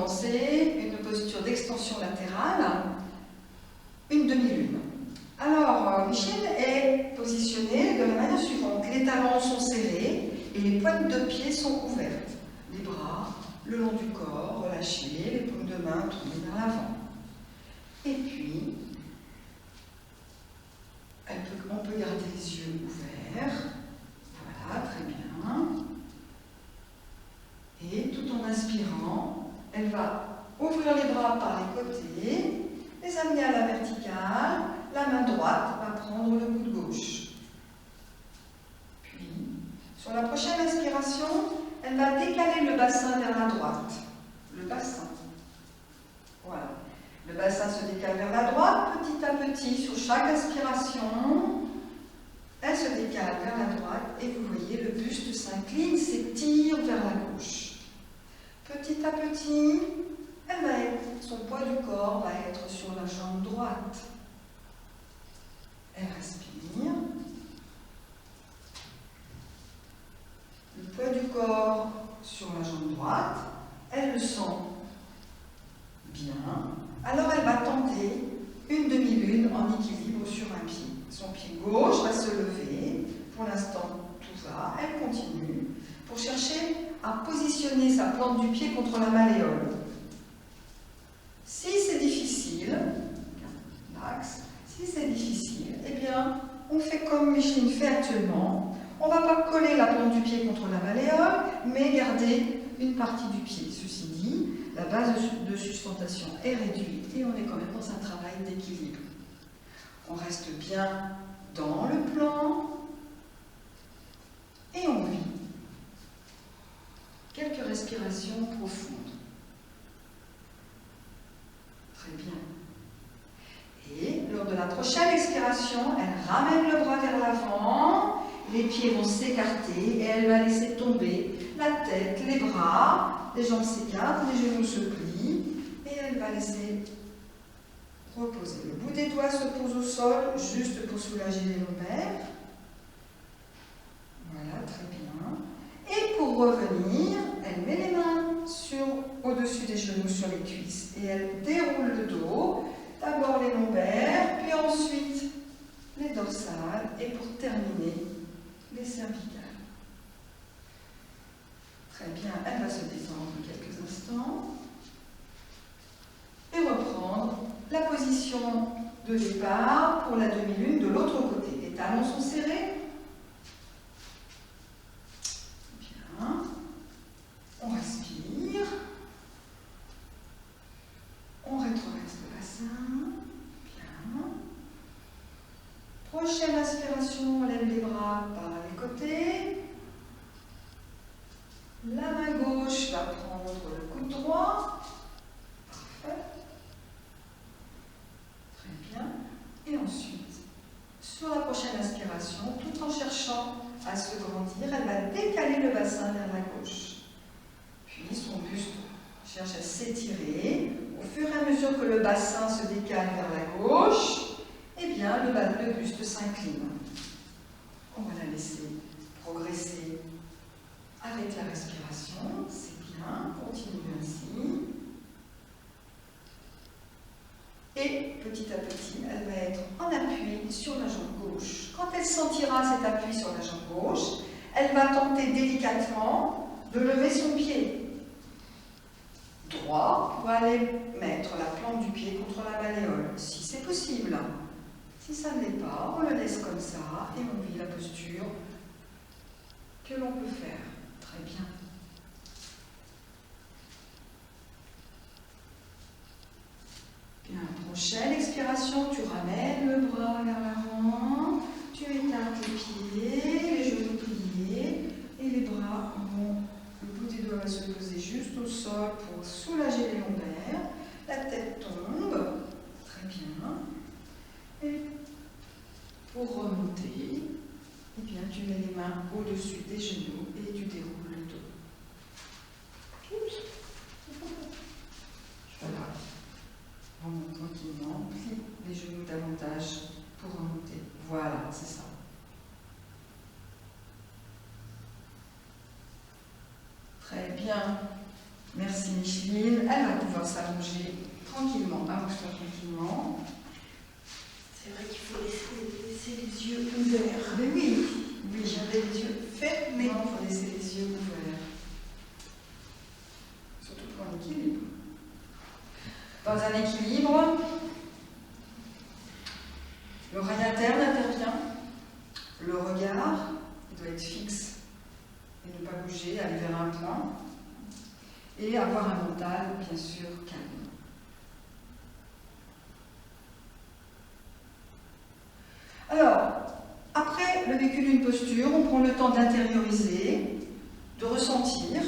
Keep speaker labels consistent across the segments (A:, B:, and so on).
A: commencer une posture d'extension latérale, une demi-lune. Alors, Michel est positionné de la manière suivante. Les talons sont serrés et les pointes de pied sont ouvertes. Les bras le long du corps, relâchés, les paumes de main tournées vers l'avant. Et puis, on peut garder les yeux ouverts. Voilà, très bien. Et tout en inspirant, elle va ouvrir les bras par les côtés, les amener à la verticale. La main droite va prendre le coude gauche. Puis, sur la prochaine inspiration, elle va décaler le bassin vers la droite. Le bassin. Voilà. Le bassin se décale vers la droite, petit à petit, sur chaque inspiration. Elle se décale vers la droite et vous voyez, le buste s'incline, s'étire vers la gauche. Petit à petit, son poids du corps va être sur la jambe droite. Elle respire. Le poids du corps sur la jambe droite, elle le sent bien. Alors elle va tenter une demi-lune en équilibre sur un pied. Son pied gauche va se lever. Pour l'instant, tout va. Elle continue pour chercher à positionner sa plante du pied contre la malléole. Si c'est difficile, eh bien, on fait comme Micheline fait actuellement. On ne va pas coller la plante du pied contre la malléole, mais garder une partie du pied. Ceci dit, la base de sustentation est réduite et on est quand même dans un travail d'équilibre. On reste bien dans le plan et on vit quelques respirations profondes. Très bien. Et lors de la prochaine expiration, elle ramène le bras vers l'avant, les pieds vont s'écarter et elle va laisser tomber la tête, les bras, les jambes s'écartent, les genoux se plient et elle va laisser reposer. Le bout des doigts se pose au sol juste pour soulager les lombaires. Voilà, très bien. Et pour revenir, elle met les mains au-dessus des genoux sur les cuisses et elle déroule le dos. D'abord les lombaires, puis ensuite les dorsales et pour terminer, les cervicales. Très bien, elle va se détendre quelques instants et reprendre la position de départ pour la demi-lune de l'autre côté. Les talons sont serrés. Bien. On respire. On rétroverse le bassin. Bien. Prochaine inspiration, on lève les bras par les côtés. La main gauche va prendre le coude droit. Parfait. Très bien. Et ensuite, sur la prochaine inspiration, tout en cherchant à se grandir, elle va décaler le bassin vers la gauche. Puis son buste cherche à s'étirer. Au fur et à mesure que le bassin se décale vers la gauche, eh bien, le buste s'incline. On va la laisser progresser avec la respiration. C'est bien, continue ainsi. Et petit à petit, elle va être en appui sur la jambe gauche. Quand elle sentira cet appui sur la jambe gauche, elle va tenter délicatement de lever son pied droit pour aller mettre la plante du pied contre la malléole, si c'est possible. Si ça ne l'est pas, on le laisse comme ça et on vit la posture que l'on peut faire. Très bien. Bien, prochaine expiration, tu ramènes le bras vers l'avant, tu écartes les pieds, les genoux pliés et les bras vont, le bout des doigts va se poser juste au sol pour soulager les lombaires. La tête tombe, très bien. Et pour remonter, eh bien, tu mets les mains au-dessus des genoux et tu déroules le dos. Voilà. Remonte tranquillement, plie les genoux davantage pour remonter. Voilà, c'est ça. Très bien. Merci Micheline. Elle va pouvoir s'allonger tranquillement, allonge-toi tranquillement.
B: C'est vrai qu'il faut laisser les yeux ouverts.
A: Mais oui, oui, j'avais les yeux fermés. Non, il faut laisser les yeux ouverts. Surtout pour un équilibre. Dans un équilibre, l'oreille interne intervient. Le regard, il doit être fixe et ne pas bouger, aller vers un point. Et avoir un mental, bien sûr, calme. Alors, après le vécu d'une posture, on prend le temps d'intérioriser, de ressentir,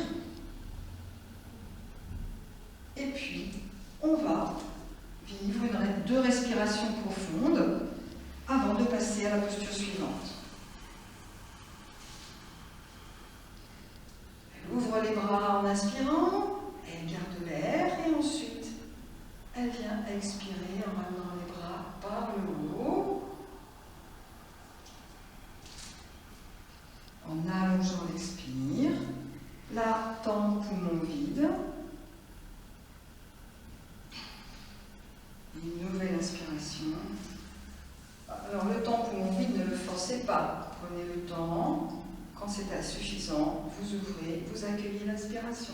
A: et puis on va vivre deux respirations profondes avant de passer à la posture suivante. Elle ouvre les bras en inspirant, elle garde l'air et ensuite elle vient expirer en ramenant les bras par le haut. En allongeant l'expire, là, temps poumon vide. Une nouvelle inspiration. Alors le temps poumon vide, ne le forcez pas. Prenez le temps. Quand c'est insuffisant, vous ouvrez, vous accueillez l'inspiration.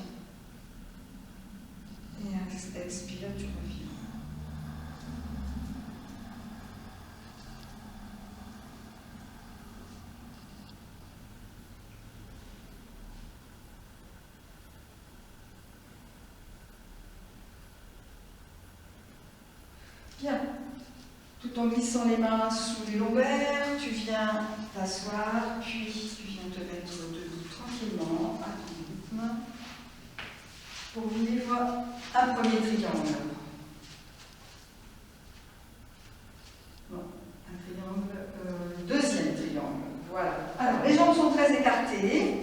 A: Et expire, tu reviens. Bien. Tout en glissant les mains sous les lombaires, tu viens t'asseoir, puis tu viens te mettre debout tranquillement, à ton rythme, pour vivre un premier triangle. Non, un triangle, deuxième triangle. Voilà. Alors, les jambes sont très écartées,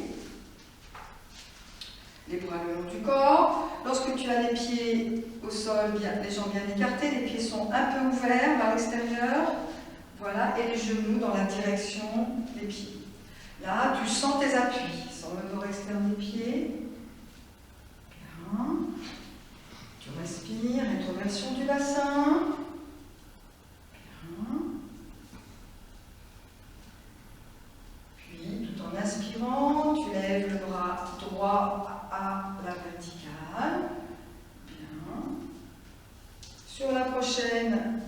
A: les bras le long du corps. Lorsque tu as les pieds au sol, les jambes bien écartées, les pieds sont un peu ouverts vers l'extérieur, voilà, et les genoux dans la direction des pieds. Là, tu sens tes appuis, sens le bord externe des pieds. Bien. Tu respires, introversion du bassin. Bien. Puis, tout en inspirant, tu lèves le bras droit à la verticale. Bien. Sur la prochaine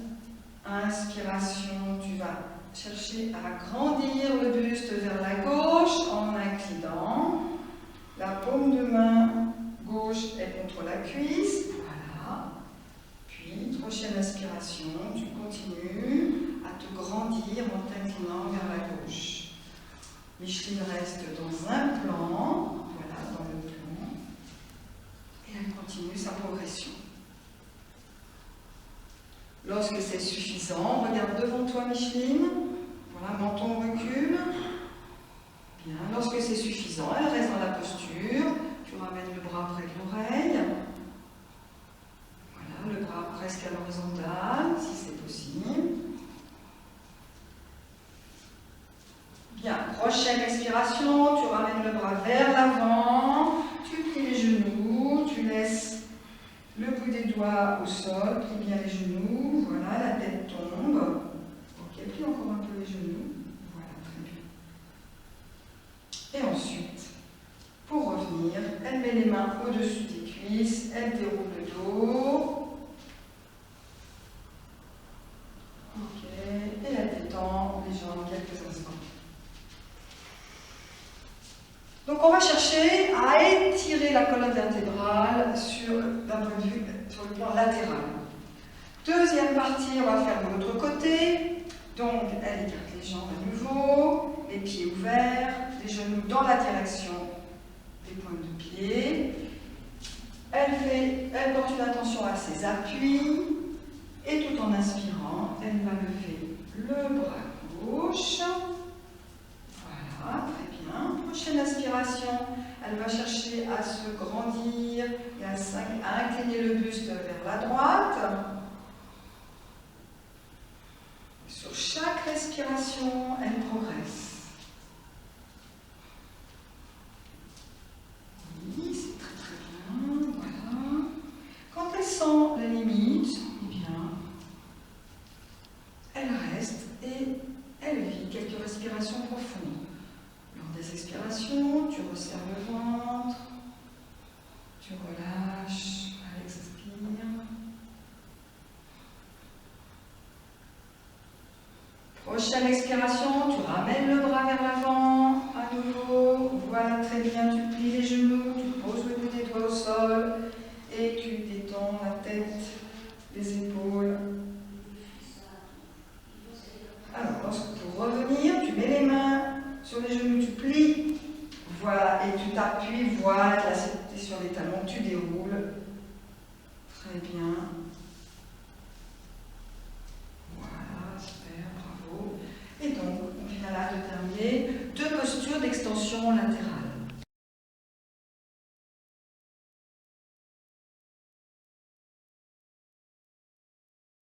A: inspiration, tu vas chercher à grandir le buste vers la gauche en inclinant. La paume de main gauche est contre la cuisse. Voilà. Puis, prochaine inspiration, tu continues à te grandir en t'inclinant vers la gauche. Micheline reste dans un plan. Voilà, dans le plan. Et elle continue sa progression. Lorsque c'est suffisant, regarde devant toi, Micheline. Voilà, menton recule. Bien. Lorsque c'est suffisant, elle reste dans la posture. Tu ramènes le bras près de l'oreille. Voilà, le bras presque à l'horizontale, si c'est possible. Bien. Prochaine expiration, tu ramènes le bras vers l'avant. Tu plies les genoux. Tu laisses le bout des doigts au sol, plie bien les genoux, voilà, la tête tombe. Ok, plie encore un peu les genoux. Voilà, très bien. Et ensuite, pour revenir, elle met les mains au-dessus des cuisses, elle déroule le dos. Ok, et elle détend les jambes quelques instants. Donc on va chercher à étirer la colonne vertébrale sur le plan latéral. Deuxième partie, on va faire de l'autre côté. Donc elle écarte les jambes à nouveau, les pieds ouverts, les genoux dans la direction des pointes de pied. Elle porte une attention à ses appuis et tout en inspirant, elle va lever le bras gauche. Voilà, très bien. Prochaine inspiration, elle va chercher à se grandir et à incliner le buste vers la droite. Sur chaque respiration, elle progresse. Oui, c'est très très bien. respirations profondes. Lors des expirations, tu resserres le ventre, tu relâches à l'expire. Prochaine expiration, tu ramènes le bras vers l'avant, à nouveau. Voilà, très bien, tu plies les genoux, tu poses le bout des doigts au sol et tu détends la tête, les épaules. Alors, pour revenir, tu mets les mains sur les genoux, tu plies. Voilà, et tu t'appuies, voilà, là c'est sur les talons, tu déroules. Très bien. Voilà, super, bravo. Et donc, on vient là de terminer 2 postures d'extension latérale.